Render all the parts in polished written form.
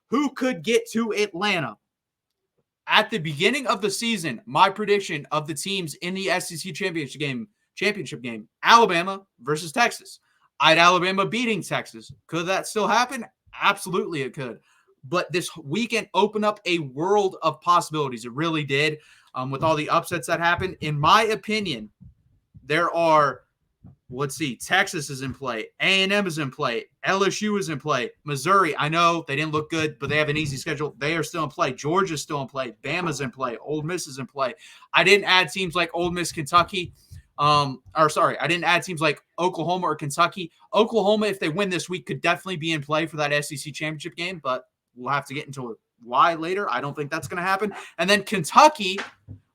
who could get to Atlanta? At the beginning of the season, my prediction of the teams in the SEC championship game, Alabama versus Texas. I had Alabama beating Texas. Could that still happen? Absolutely, it could. But this weekend opened up a world of possibilities. It really did. With all the upsets that happened, in my opinion, there are, let's see, Texas is in play, A&M is in play, LSU is in play, Missouri, I know they didn't look good, but they have an easy schedule. They are still in play. Georgia's still in play. Bama's in play. Ole Miss is in play. I didn't add teams like Ole Miss, Kentucky. I didn't add teams like Oklahoma or Kentucky. Oklahoma, if they win this week, could definitely be in play for that SEC championship game, but we'll have to get into why later. I don't think that's going to happen. And then Kentucky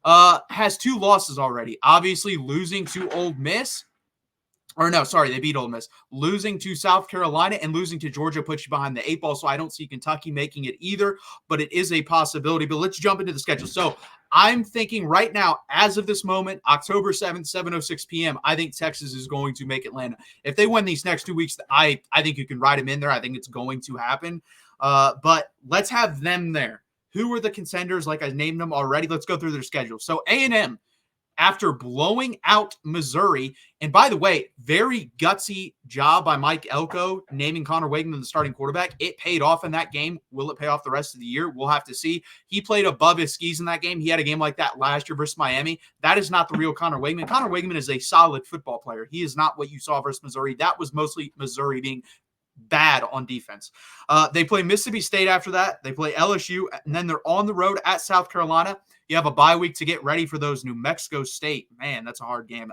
has 2 losses already. Obviously, losing to Ole Miss. Or no, sorry, they beat Ole Miss. Losing to South Carolina and losing to Georgia puts you behind the 8 ball, so I don't see Kentucky making it either, but it is a possibility. But let's jump into the schedule. So I'm thinking right now, as of this moment, October 7th, 7:06 p.m., I think Texas is going to make Atlanta. If they win these next 2 weeks, I think you can ride them in there. I think it's going to happen. But let's have them there. Who are the contenders? Like I named them already. Let's go through their schedule. So A&M, after blowing out Missouri, and by the way, very gutsy job by Mike Elko naming Connor Wegman the starting quarterback. It paid off in that game. Will it pay off the rest of the year? We'll have to see. He played above his skis in that game. He had a game like that last year versus Miami. That is not the real Connor Wegman. Connor Wegman is a solid football player. He is not what you saw versus Missouri. That was mostly Missouri being bad on defense. They play Mississippi State after that. They play LSU, and then they're on the road at South Carolina. You have a bye week to get ready for those. New Mexico State. Man, that's a hard game.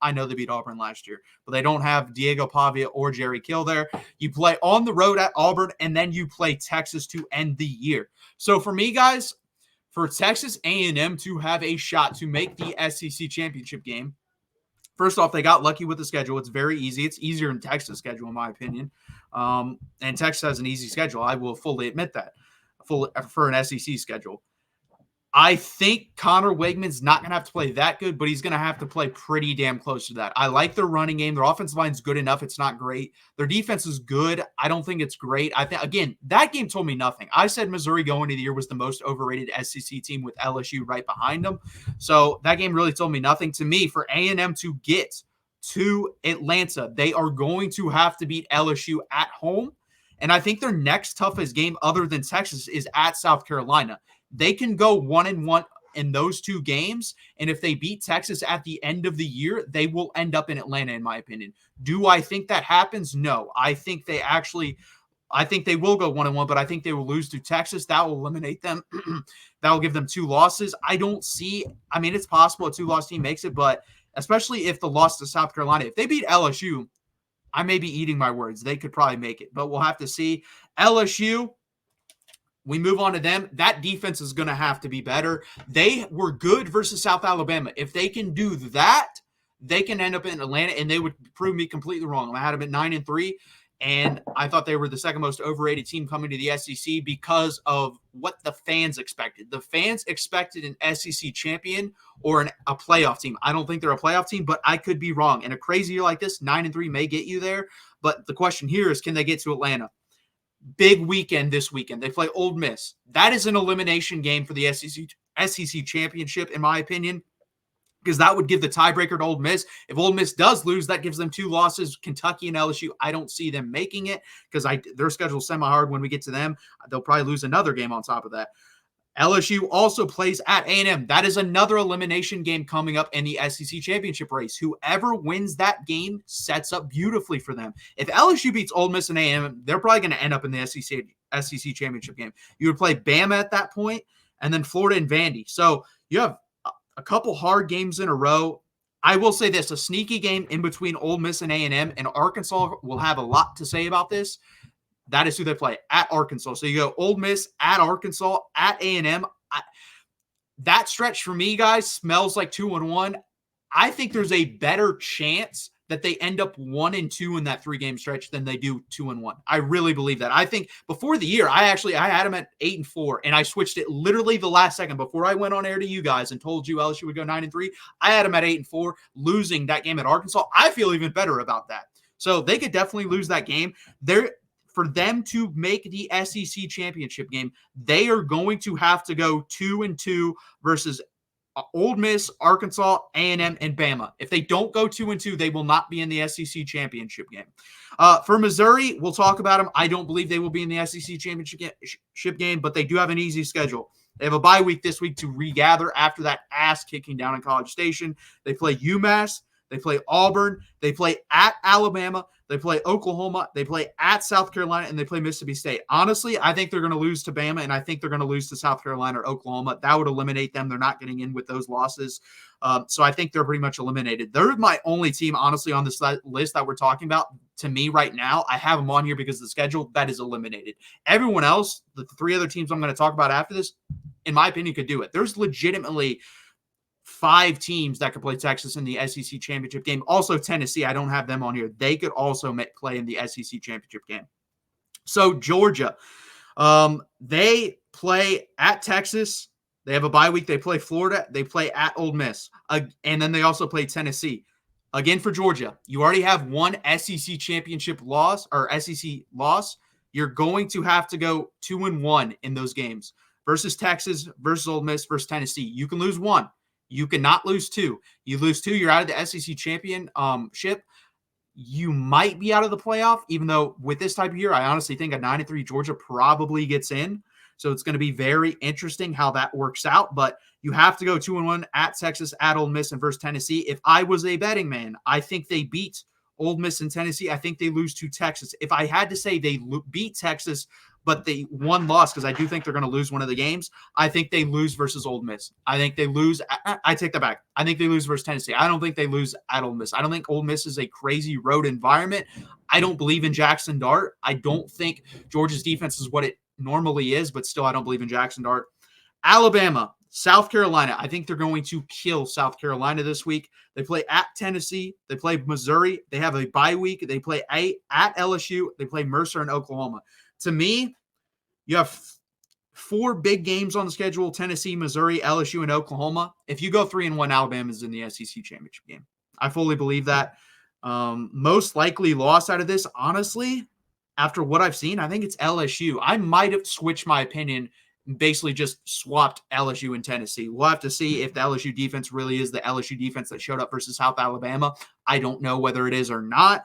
I know they beat Auburn last year, but they don't have Diego Pavia or Jerry Kill there. You play on the road at Auburn, and then you play Texas to end the year. So for me, guys, for Texas A&M to have a shot to make the SEC championship game, first off, they got lucky with the schedule. It's very easy. It's easier than Texas' schedule, in my opinion. And Texas has an easy schedule. I will fully admit that for an SEC schedule. I think Connor Wegman's not going to have to play that good, but he's going to have to play pretty damn close to that. I like their running game. Their offensive line's good enough. It's not great. Their defense is good. I don't think it's great. I think, again, that game told me nothing. I said Missouri going into the year was the most overrated SEC team with LSU right behind them. So that game really told me nothing. To me, for A&M to get to Atlanta, they are going to have to beat LSU at home. And I think their next toughest game other than Texas is at South Carolina. They can go 1-1 in those 2 games, and if they beat Texas at the end of the year, they will end up in Atlanta, in my opinion. Do I think that happens? No. I think they will go 1-1, but I think they will lose to Texas. That will eliminate them. That will give them 2 losses. It's possible a 2-loss team makes it, but especially if the loss to South Carolina, if they beat LSU, I may be eating my words. They could probably make it, but we'll have to see. LSU, we move on to them. That defense is going to have to be better. They were good versus South Alabama. If they can do that, they can end up in Atlanta, and they would prove me completely wrong. I had them at 9-3, and I thought they were the second most overrated team coming to the SEC because of what the fans expected. The fans expected an SEC champion or a playoff team. I don't think they're a playoff team, but I could be wrong. In a crazy year like this, 9-3 may get you there, but the question here is, can they get to Atlanta? Big weekend this weekend. They play Ole Miss. That is an elimination game for the SEC championship, in my opinion, because that would give the tiebreaker to Ole Miss. If Ole Miss does lose, that gives them 2 losses. Kentucky and LSU, I don't see them making it because their schedule is semi-hard when we get to them. They'll probably lose another game on top of that. LSU also plays at A&M. That is another elimination game coming up in the SEC championship race. Whoever wins that game sets up beautifully for them. If LSU beats Ole Miss and A&M, they're probably going to end up in the SEC championship game. You would play Bama at that point, and then Florida and Vandy. So you have a couple hard games in a row. I will say this, a sneaky game in between Ole Miss and A&M, and Arkansas will have a lot to say about this. That is who they play, at Arkansas. So you go Ole Miss, at Arkansas, at A&M. That stretch for me, guys, smells like 2-1. I think there's a better chance that they end up 1-2 in that 3-game stretch than they do 2-1. I really believe that. I think before the year, I had them at 8-4, and I switched it literally the last second before I went on air to you guys and told you LSU would go 9-3. I had them at 8-4, losing that game at Arkansas. I feel even better about that. So they could definitely lose that game. for them to make the SEC championship game, they are going to have to go 2-2 versus Ole Miss, Arkansas, A&M, and Bama. If they don't go 2-2, they will not be in the SEC championship game. For Missouri, we'll talk about them. I don't believe they will be in the SEC championship game, but they do have an easy schedule. They have a bye week this week to regather after that ass kicking down in College Station. They play UMass. They play Auburn. They play at Alabama. They play Oklahoma. They play at South Carolina, and they play Mississippi State. Honestly, I think they're going to lose to Bama, and I think they're going to lose to South Carolina or Oklahoma. That would eliminate them. They're not getting in with those losses. So I think they're pretty much eliminated. They're my only team, honestly, on this list that we're talking about. To me right now, I have them on here because of the schedule that is eliminated. Everyone else, the three other teams I'm going to talk about after this, in my opinion, could do it. There's legitimately 5 teams that could play Texas in the SEC championship game. Also, Tennessee, I don't have them on here. They could also play in the SEC championship game. So, Georgia, they play at Texas. They have a bye week. They play Florida. They play at Ole Miss. And then they also play Tennessee. Again, for Georgia, you already have one SEC championship loss or SEC loss. You're going to have to go 2-1 in those games versus Texas, versus Ole Miss, versus Tennessee. You can lose 1. You cannot lose 2. You lose 2, you're out of the SEC championship. You might be out of the playoff, even though with this type of year, I honestly think a 9-3 Georgia probably gets in. So it's going to be very interesting how that works out. But you have to go 2-1 at Texas, at Ole Miss, and versus Tennessee. If I was a betting man, I think they beat Ole Miss and Tennessee. I think they lose to Texas. If I had to say they beat Texas, but they won loss, because I do think they're going to lose one of the games, I think they lose versus Ole Miss. I think they lose. I take that back. I think they lose versus Tennessee. I don't think they lose at Ole Miss. I don't think Ole Miss is a crazy road environment. I don't believe in Jackson Dart. I don't think Georgia's defense is what it normally is, but still I don't believe in Jackson Dart. Alabama, South Carolina. I think they're going to kill South Carolina this week. They play at Tennessee. They play Missouri. They have a bye week. They play at LSU. They play Mercer and Oklahoma. To me, you have 4 big games on the schedule: Tennessee, Missouri, LSU, and Oklahoma. If you go 3-1, Alabama's in the SEC championship game. I fully believe that. Most likely loss out of this, honestly, after what I've seen, I think it's LSU. I might have switched my opinion, basically just swapped LSU and Tennessee. We'll have to see if the LSU defense really is the LSU defense that showed up versus South Alabama. I don't know whether it is or not.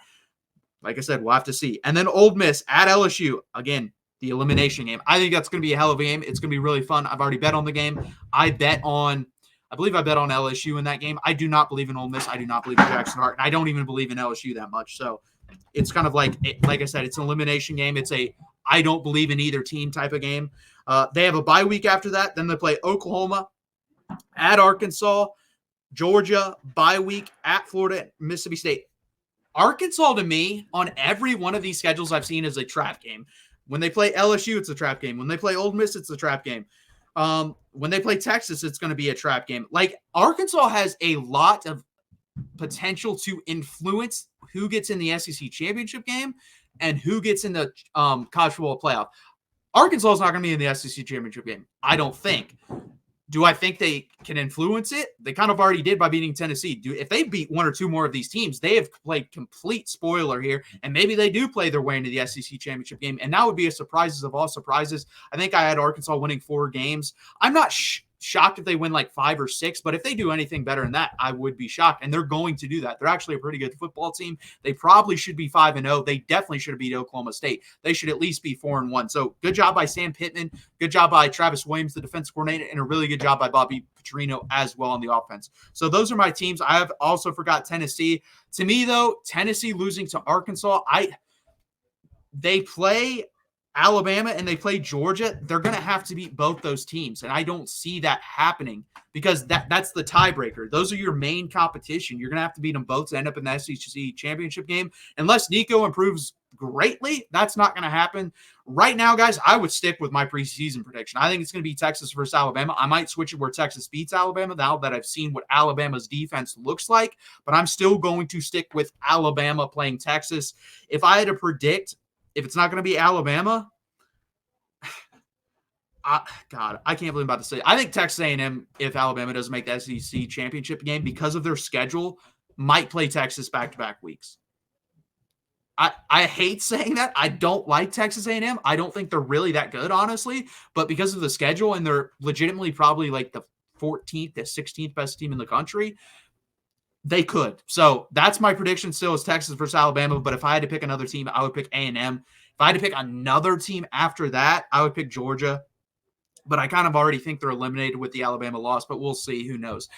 Like I said, we'll have to see. And then Ole Miss at LSU. Again, the elimination game. I think that's going to be a hell of a game. It's going to be really fun. I've already bet on the game. I believe I bet on LSU in that game. I do not believe in Ole Miss. I do not believe in Jackson Hart. And I don't even believe in LSU that much. So it's kind of like I said, it's an elimination game. It's a I don't believe in either team type of game. They have a bye week after that. Then they play Oklahoma, at Arkansas, Georgia, bye week, at Florida, Mississippi State. Arkansas, to me, on every one of these schedules I've seen, is a trap game. When they play LSU, it's a trap game. When they play Ole Miss, it's a trap game. When they play Texas, it's going to be a trap game. Like, Arkansas has a lot of potential to influence who gets in the SEC championship game and who gets in the college football playoff. Arkansas is not going to be in the SEC championship game, I don't think. Do I think they can influence it? They kind of already did by beating Tennessee. If they beat 1 or 2 more of these teams, they have played complete spoiler here, and maybe they do play their way into the SEC championship game, and that would be a surprises of all surprises. I think I had Arkansas winning 4 games. I'm not shocked if they win like 5 or 6, but if they do anything better than that, I would be shocked, and they're going to do that. They're actually a pretty good football team. They probably should be 5-0. They definitely should have beat Oklahoma State. They should at least be 4-1. So good job by Sam Pittman. Good job by Travis Williams, the defense coordinator, and a really good job by Bobby Petrino as well on the offense. So those are my teams. I have also forgot Tennessee. To me, though, Tennessee losing to Arkansas, they play Alabama and they play Georgia. They're going to have to beat both those teams, and I don't see that happening because that's the tiebreaker. Those are your main competition. You're going to have to beat them both to end up in the SEC championship game. Unless Nico improves greatly, that's not going to happen. Right now, guys, I would stick with my preseason prediction. I think it's going to be Texas versus Alabama. I might switch it where Texas beats Alabama now that I've seen what Alabama's defense looks like, but I'm still going to stick with Alabama playing Texas. If I had to predict, if it's not going to be Alabama, God, I can't believe I'm about to say it. I think Texas A&M, if Alabama doesn't make the SEC championship game because of their schedule, might play Texas back-to-back weeks. I hate saying that. I don't like Texas A&M. I don't think they're really that good, honestly. But because of the schedule, and they're legitimately probably like the 14th to 16th best team in the country, they could. So that's my prediction still is Texas versus Alabama. But if I had to pick another team, I would pick A&M. If I had to pick another team after that, I would pick Georgia. But I kind of already think they're eliminated with the Alabama loss, but we'll see. Who knows?